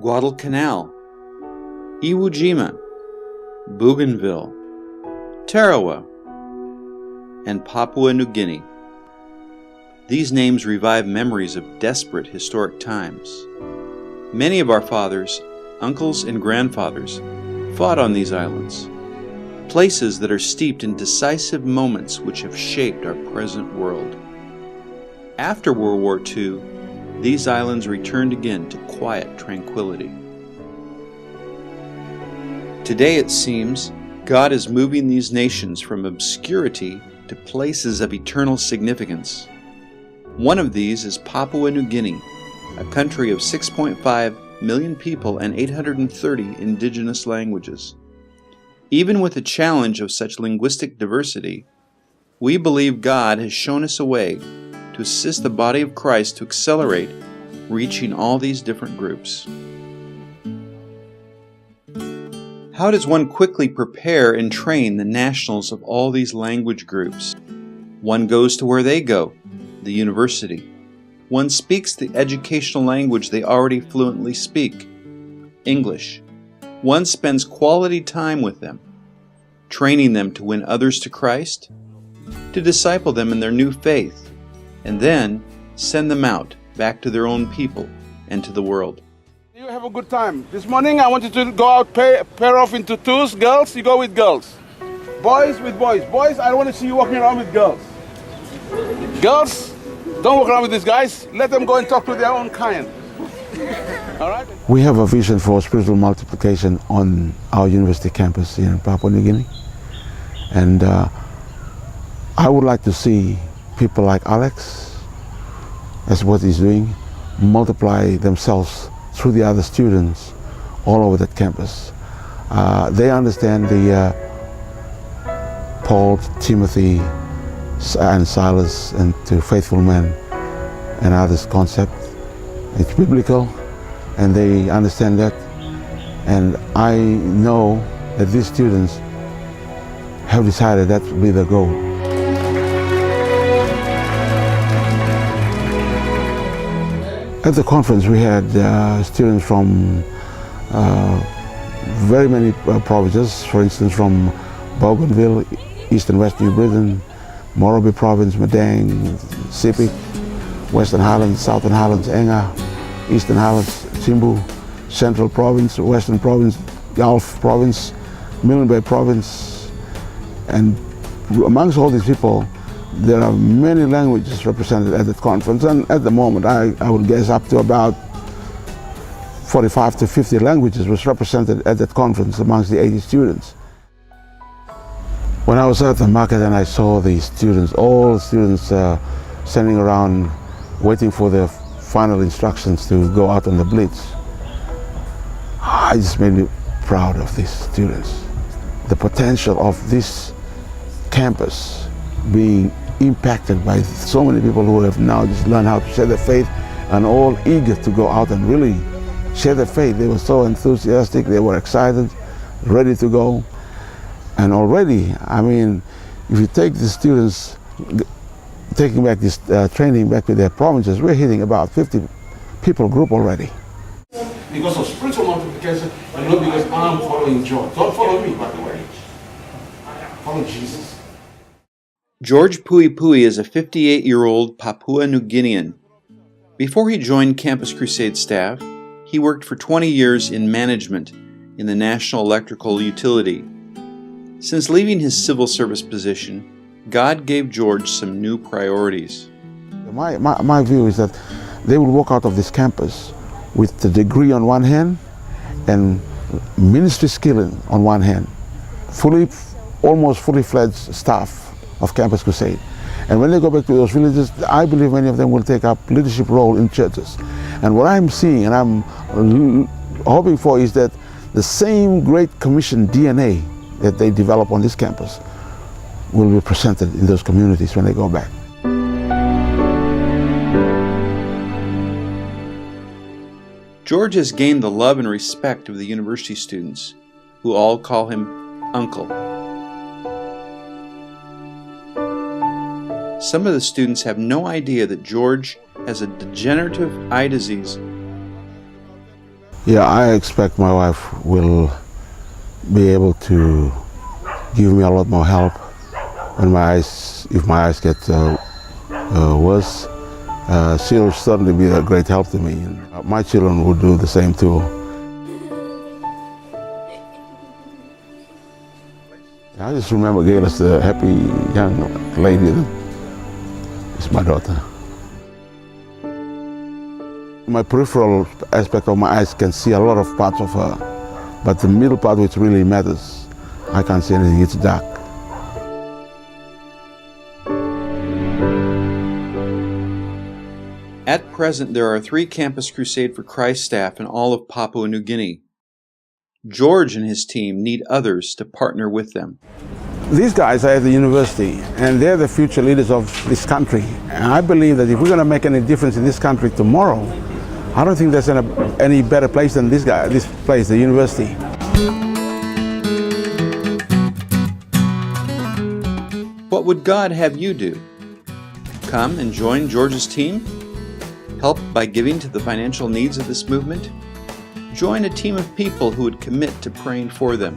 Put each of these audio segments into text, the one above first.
Guadalcanal, Iwo Jima, Bougainville, Tarawa, and Papua New Guinea. These names revive memories of desperate historic times. Many of our fathers, uncles, and grandfathers fought on these islands, places that are steeped in decisive moments which have shaped our present world. After World War II, these islands returned again to quiet tranquility. Today, it seems, God is moving these nations from obscurity to places of eternal significance. One of these is Papua New Guinea, a country of 6.5 million people and 830 indigenous languages. Even with the challenge of such linguistic diversity, we believe God has shown us a way to assist the body of Christ to accelerate reaching all these different groups. How does one quickly prepare and train the nationals of all these language groups? One goes to where they go, the university. One speaks the educational language they already fluently speak, English. One spends quality time with them, training them to win others to Christ, to disciple them in their new faith, and then send them out back to their own people and to the world. You have a good time. This morning I want you to go out, pair off into twos. Girls, you go with girls. Boys with boys. Boys, I don't want to see you walking around with girls. Girls, don't walk around with these guys. Let them go and talk to their own kind. All right? We have a vision for spiritual multiplication on our university campus here in Papua New Guinea. And I would like to see people like Alex, as what he's doing, multiply themselves through the other students all over that campus. They understand the Paul, Timothy, and Silas, and to faithful men and others concept. It's biblical, and they understand that. And I know that these students have decided that will be their goal. At the conference, we had students from very many provinces, for instance, from Bougainville, East and West New Britain, Morobe Province, Madang, Sepik, Western Highlands, Southern Highlands, Enga, Eastern Highlands, Simbu, Central Province, Western Province, Gulf Province, Milne Bay Province. And amongst all these people, there are many languages represented at that conference, and at the moment I would guess up to about 45 to 50 languages was represented at that conference amongst the 80 students. When I was at the market and I saw the students, all the students standing around waiting for their final instructions to go out on the blitz, it just made me proud of these students. The potential of this campus being impacted by so many people who have now just learned how to share their faith and all eager to go out and really share their faith. They were so enthusiastic, they were excited, ready to go. And already, I mean, if you take the students, taking back this training back to their provinces, we're hitting about 50 people group already. Because of spiritual multiplication and not because I'm following John. Don't follow me, by the way. Follow Jesus. George Pui Pui is a 58-year-old Papua New Guinean. Before he joined Campus Crusade staff, he worked for 20 years in management in the National Electrical Utility. Since leaving his civil service position, God gave George some new priorities. My view is that they will walk out of this campus with the degree on one hand and ministry skill on one hand, almost fully fledged staff of Campus Crusade. And when they go back to those villages, I believe many of them will take up leadership role in churches. And what I'm seeing and I'm hoping for is that the same Great Commission DNA that they develop on this campus will be presented in those communities when they go back. George has gained the love and respect of the university students, who all call him Uncle. Some of the students have no idea that George has a degenerative eye disease. Yeah, I expect my wife will be able to give me a lot more help when if my eyes get worse. She'll certainly be a great help to me. And my children will do the same too. I just remember Gail as the happy young lady that is my daughter. My peripheral aspect of my eyes can see a lot of parts of her, but the middle part, which really matters, I can't see anything, it's dark. At present, there are 3 Campus Crusade for Christ staff in all of Papua New Guinea. George and his team need others to partner with them. These guys are at the university, and they're the future leaders of this country. And I believe that if we're going to make any difference in this country tomorrow, I don't think there's any better place than this place, the university. What would God have you do? Come and join George's team? Help by giving to the financial needs of this movement? Join a team of people who would commit to praying for them.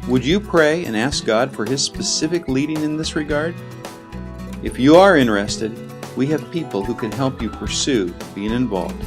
Would you pray and ask God for His specific leading in this regard? If you are interested, we have people who can help you pursue being involved.